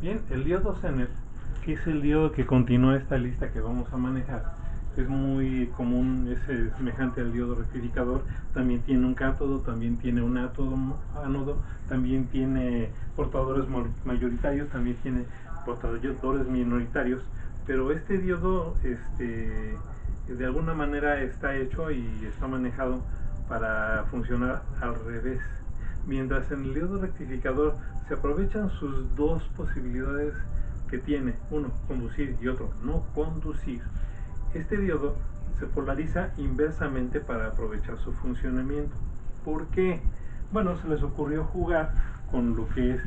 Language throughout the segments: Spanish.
Bien, el diodo Zener, que es el diodo que continúa esta lista que vamos a manejar, es muy común, es semejante al diodo rectificador. También tiene un cátodo, también tiene un ánodo, también tiene portadores mayoritarios, también tiene portadores minoritarios, pero este diodo de alguna manera está hecho y está manejado para funcionar al revés. Mientras en el diodo rectificador se aprovechan sus dos posibilidades que tiene, uno, conducir y otro, no conducir, este diodo se polariza inversamente para aprovechar su funcionamiento. ¿Por qué? Bueno, se les ocurrió jugar con lo que es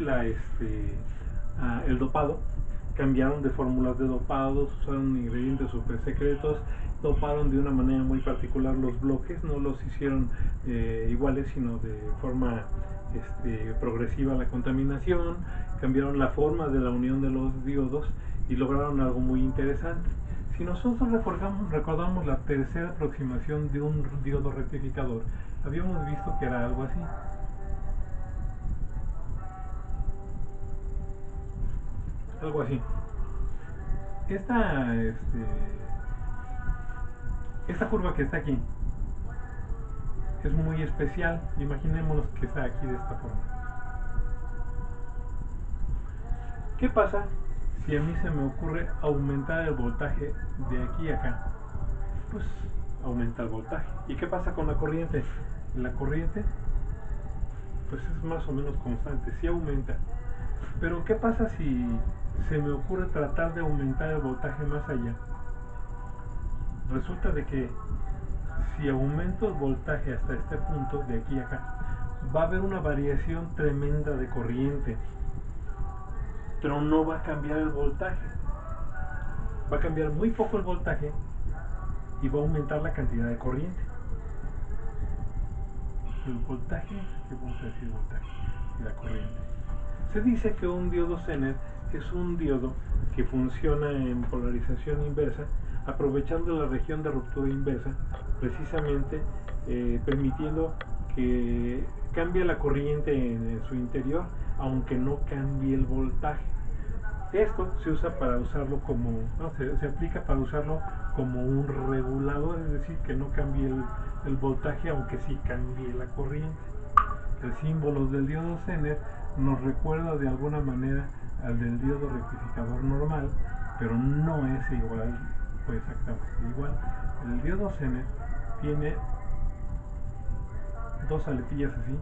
el dopado. Cambiaron de fórmulas de dopados, usaron ingredientes super secretos, doparon de una manera muy particular los bloques, no los hicieron iguales, sino de forma progresiva la contaminación, cambiaron la forma de la unión de los diodos y lograron algo muy interesante. Si nosotros recordamos la tercera aproximación de un diodo rectificador, habíamos visto que era algo así. Algo así. Esta, este, esta curva que está aquí es muy especial. Imaginémonos que está aquí de esta forma. ¿Qué pasa si a mí se me ocurre aumentar el voltaje de aquí a acá? Pues aumenta el voltaje. ¿Y qué pasa con la corriente? La corriente pues es más o menos constante, sí aumenta. Pero ¿qué pasa si se me ocurre tratar de aumentar el voltaje más allá? Resulta de que si aumento el voltaje hasta este punto, de aquí a acá, va a haber una variación tremenda de corriente, pero no va a cambiar el voltaje. Va a cambiar muy poco el voltaje y va a aumentar la cantidad de corriente. El voltaje, ¿qué vamos a decir voltaje? Y la corriente. Se dice que un diodo Zener es un diodo que funciona en polarización inversa, aprovechando la región de ruptura inversa, precisamente permitiendo que cambie la corriente en su interior, aunque no cambie el voltaje. Esto se usa para usarlo como, no, se aplica para usarlo como un regulador, es decir, que no cambie el voltaje, aunque sí cambie la corriente. El símbolo del diodo Zener nos recuerda de alguna manera al del diodo rectificador normal, pero no es igual, pues exactamente igual. El diodo Zener tiene dos aletillas así.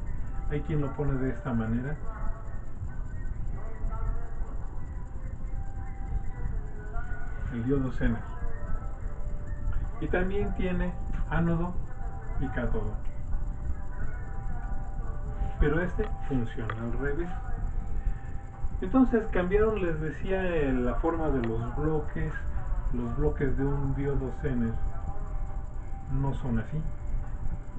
Hay quien lo pone de esta manera. El diodo Zener. Y también tiene ánodo y cátodo. Pero este funciona al revés. Entonces cambiaron, les decía, la forma de los bloques. Los bloques de un diodo Zener no son así.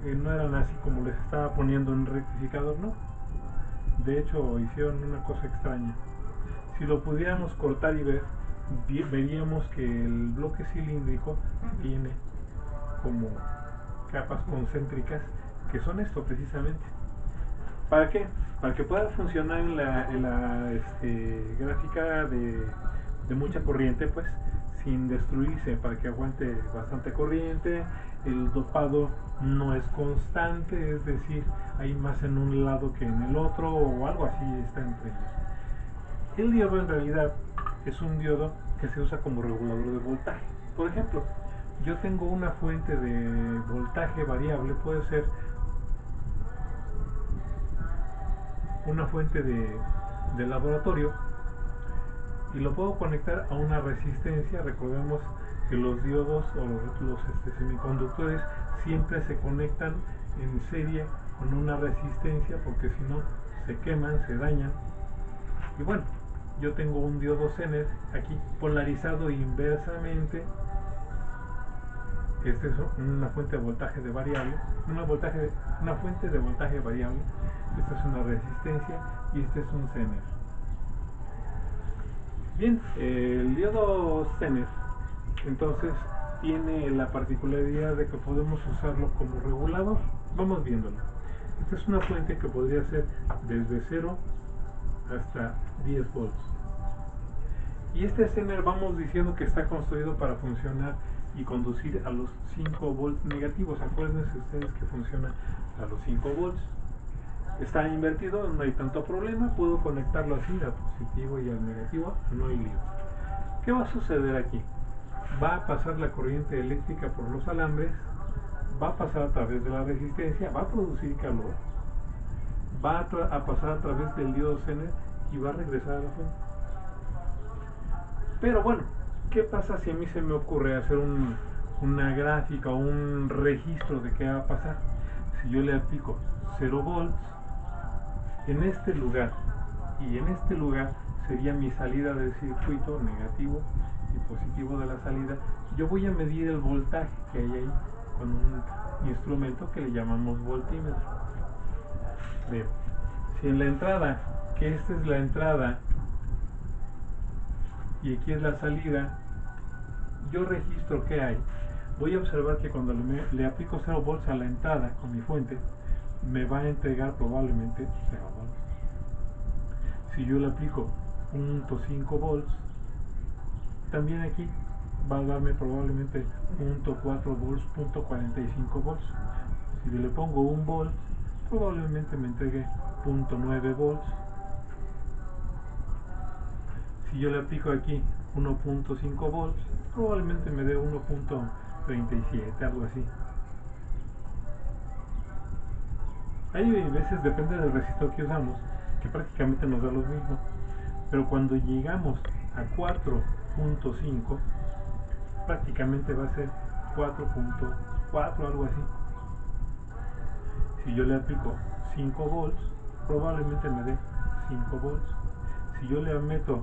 No eran así como les estaba poniendo en rectificador, no. De hecho, hicieron una cosa extraña. Si lo pudiéramos cortar y ver, veríamos que el bloque cilíndrico tiene como capas concéntricas, que son esto precisamente. ¿Para qué? Para que pueda funcionar en la gráfica de mucha corriente, pues sin destruirse, para que aguante bastante corriente. El dopado no es constante, es decir, hay más en un lado que en el otro o algo así está entre ellos. El diodo en realidad es un diodo que se usa como regulador de voltaje. Por ejemplo, yo tengo una fuente de voltaje variable, puede ser una fuente de laboratorio, y lo puedo conectar a una resistencia. Recordemos que los diodos o los semiconductores siempre se conectan en serie con una resistencia, porque si no se queman, se dañan. Y bueno, yo tengo un diodo Zener aquí polarizado inversamente. Esta es una fuente de voltaje de variable, una fuente de voltaje variable. Esta es una resistencia y este es un Zener. Bien, el diodo Zener entonces tiene la particularidad de que podemos usarlo como regulador. Vamos viéndolo. Esta es una fuente que podría ser desde 0 hasta 10 volts. Y este Zener vamos diciendo que está construido para funcionar y conducir a los 5 volts negativos. Acuérdense ustedes que funciona a los 5 volts. Está invertido, no hay tanto problema, puedo conectarlo así, al positivo y al negativo, no hay lío. ¿Qué va a suceder aquí? Va a pasar la corriente eléctrica por los alambres, va a pasar a través de la resistencia, va a producir calor, va a pasar a través del diodo Zener y va a regresar a la fuente. Pero bueno, ¿qué pasa si a mí se me ocurre hacer una gráfica o un registro de qué va a pasar? Si yo le aplico 0 volts, en este lugar y en este lugar sería mi salida del circuito, negativo y positivo de la salida. Yo voy a medir el voltaje que hay ahí con un instrumento que le llamamos voltímetro. Bien, si en la entrada, que esta es la entrada y aquí es la salida, yo registro qué hay. Voy a observar que cuando le aplico 0 volts a la entrada con mi fuente, me va a entregar probablemente 0 volts. Si yo le aplico 0.5 volts, también aquí va a darme probablemente 0.4 volts, 0.45 volts. Si le pongo 1 volt, probablemente me entregue 0.9 volts. Si yo le aplico aquí 1.5 volts, probablemente me dé 1.37, algo así. Hay veces, depende del resistor que usamos, que prácticamente nos da lo mismo. Pero cuando llegamos a 4.5, prácticamente va a ser 4.4, algo así. Si yo le aplico 5 volts, probablemente me dé 5 volts. Si yo le meto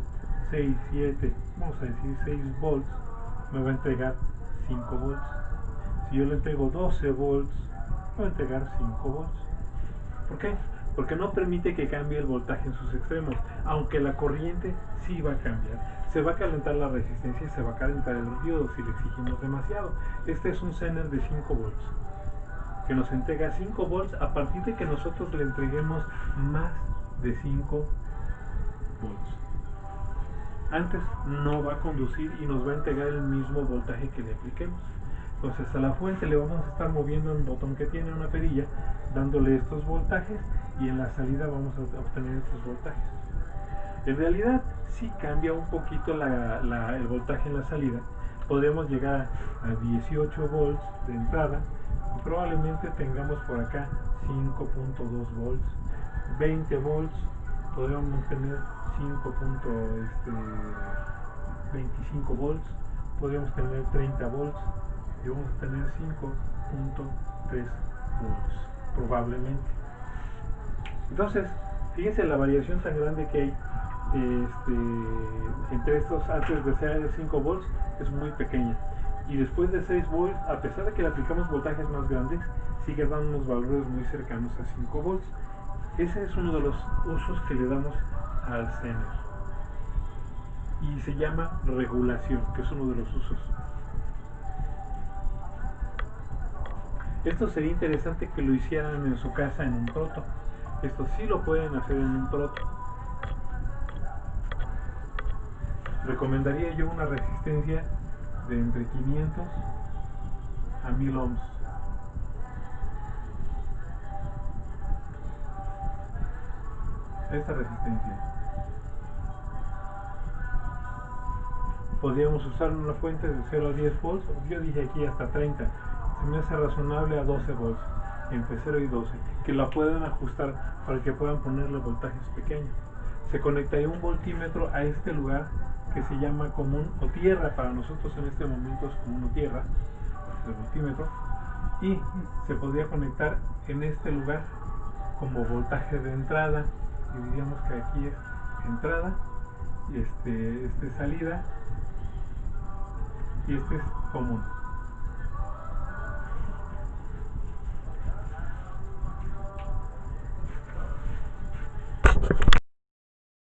6, 7, vamos a decir 6 volts, me va a entregar 5 volts. Si yo le entrego 12 volts, me va a entregar 5 volts. ¿Por qué? Porque no permite que cambie el voltaje en sus extremos, aunque la corriente sí va a cambiar. Se va a calentar la resistencia y se va a calentar el diodo si le exigimos demasiado. Este es un Zener de 5 volts, que nos entrega 5 volts a partir de que nosotros le entreguemos más de 5 volts. Antes no va a conducir y nos va a entregar el mismo voltaje que le apliquemos. Entonces a la fuente le vamos a estar moviendo un botón que tiene una perilla, dándole estos voltajes, y en la salida vamos a obtener estos voltajes. En realidad sí cambia un poquito el voltaje en la salida. Podemos llegar a 18 volts de entrada y probablemente tengamos por acá 5.2 volts, 20 volts, podríamos tener 5.25 volts, podríamos tener 30 volts y vamos a tener 5.3 volts probablemente. Entonces, fíjense la variación tan grande que hay entre estos. Antes de ser 5 volts es muy pequeña, y después de 6 volts, a pesar de que le aplicamos voltajes más grandes, sigue dando unos valores muy cercanos a 5 volts. Ese es uno de los usos que le damos al Zener y se llama regulación, que es uno de los usos. Esto sería interesante que lo hicieran en su casa en un proto. Esto sí lo pueden hacer en un proto. Recomendaría yo una resistencia de entre 500 a 1000 ohms. Esta resistencia. Podríamos usar una fuente de 0 a 10 volts, yo dije aquí hasta 30. Se me hace razonable a 12 volts, entre 0 y 12, que la pueden ajustar para que puedan ponerle voltajes pequeños. Se conectaría un voltímetro a este lugar que se llama común o tierra, para nosotros en este momento es común o tierra, el voltímetro, y se podría conectar en este lugar como voltaje de entrada, y diríamos que aquí es entrada, y este es salida, y este es común.